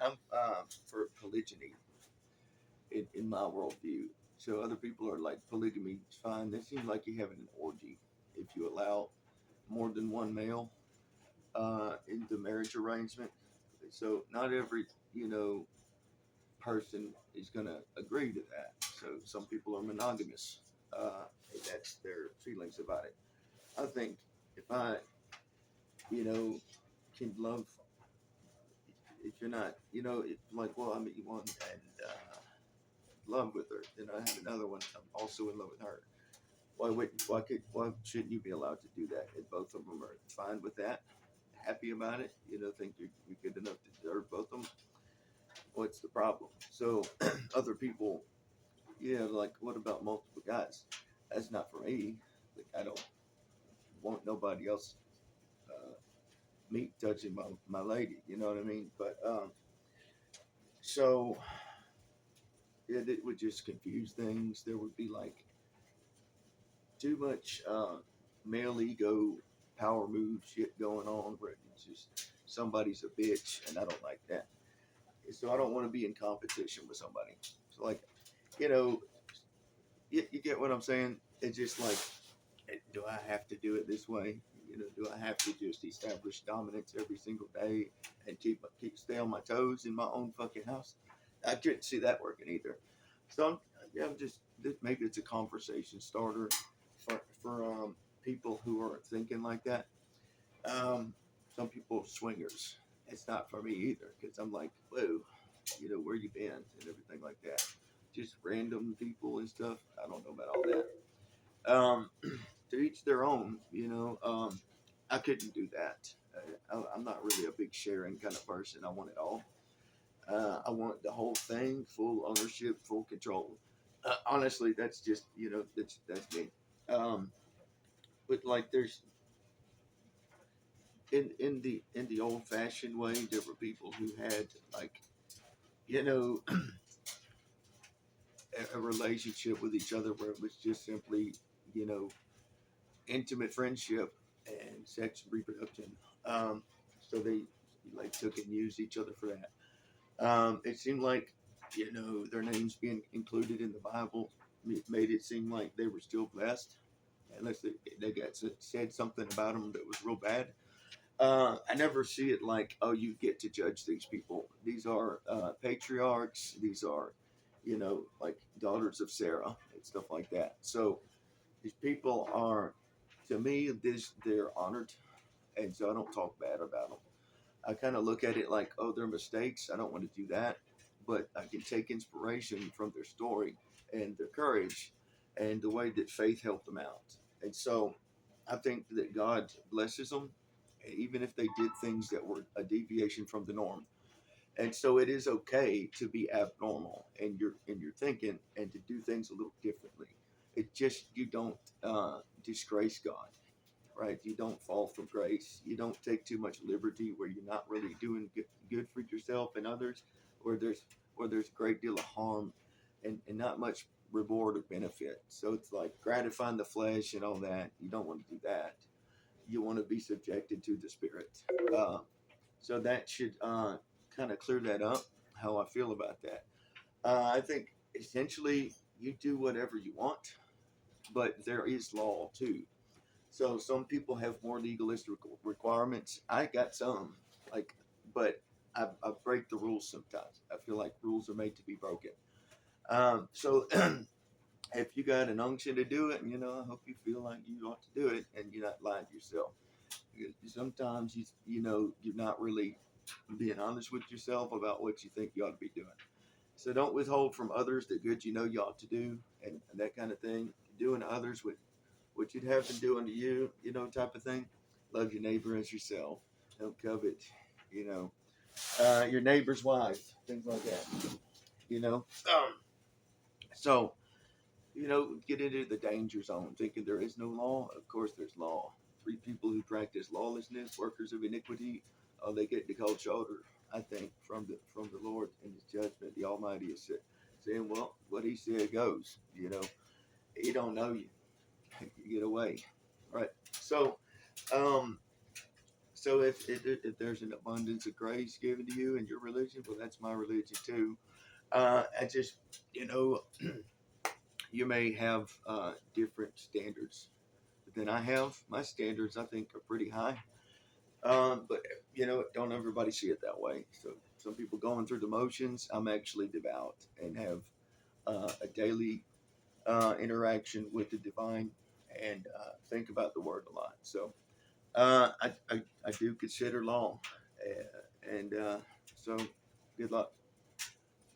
I'm for polygyny in my worldview. So other people are like polygamy is fine. That seems like you're having an orgy if you allow more than one male in the marriage arrangement. So not every you know person is going to agree to that. So some people are monogamous. That's their feelings about it. I think if I you know can love if you're not if like well I meet one and love with her, then I have another one. I'm also in love with her. Why shouldn't you be allowed to do that? If both of them are fine with that, happy about it, think you're good enough to deserve both of them. What's the problem? So other people, yeah, like what about multiple guys? That's not for me. Like I don't want nobody else uh, meat touching my lady. You know what I mean? But so it would just confuse things. There would be like too much male ego power move shit going on where it's just somebody's a bitch and I don't like that. So I don't want to be in competition with somebody. So like, you know, you get what I'm saying? It's just like, do I have to do it this way? Do I have to just establish dominance every single day and keep stay on my toes in my own fucking house? I couldn't see that working either. So I'm just maybe it's a conversation starter for people who are thinking like that. Um, some people swingers. It's not for me either because I'm like, whoa, where you been and everything like that. Just random people and stuff. I don't know about all that. To each their own. I couldn't do that. I'm not really a big sharing kind of person. I want it all. I want the whole thing, full ownership, full control. Honestly, that's just that's me. Um, but like there's in the old fashioned way, there were people who had like you know a relationship with each other where it was just simply you know intimate friendship and sex and reproduction. Um, so they like took and used each other for that. It seemed like their names being included in the Bible made it seem like they were still blessed, unless they got said something about them that was real bad. I never see it like, oh, you get to judge these people. These are patriarchs. These are, like daughters of Sarah and stuff like that. So these people are, to me, they're honored, and so I don't talk bad about them. I kind of look at it like, oh, they're mistakes. I don't want to do that, but I can take inspiration from their story and their courage, and the way that faith helped them out. And so, I think that God blesses them, even if they did things that were a deviation from the norm. And so, it is okay to be abnormal in your thinking and to do things a little differently. It just you don't disgrace God, right? You don't fall from grace. You don't take too much liberty where you're not really doing good for yourself and others, where there's a great deal of harm and not much reward or benefit. So it's like gratifying the flesh and all that. You don't want to do that. You want to be subjected to the spirit. Uh, so that should kind of clear that up. How I feel about that. I think essentially you do whatever you want, but there is law too. So some people have more legalistic requirements. I got some, like, but I break the rules sometimes. I feel like rules are made to be broken. So if you got an unction to do it, I hope you feel like you ought to do it, and you're not lying to yourself. Because sometimes you're not really being honest with yourself about what you think you ought to be doing. So don't withhold from others the good you ought to do, and that kind of thing. Doing to others what you'd have them doing to you, type of thing. Love your neighbor as yourself. Don't covet, you know, your neighbor's wife, things like that. You know, um, so get into the danger zone, thinking there is no law. Of course, there's law. Three people who practice lawlessness, workers of iniquity, they get to call shoulder. I think from the Lord in His judgment, the Almighty is saying, well, what He said goes. He don't know you. You get away, right? So, um, So if there's an abundance of grace given to you in your religion, well, that's my religion too. I just, you know, you may have different standards than I have. My standards, I think, are pretty high. But you know, don't everybody see it that way. So some people going through the motions. I'm actually devout and have a daily interaction with the divine and think about the word a lot. So I do consider law, and so good luck.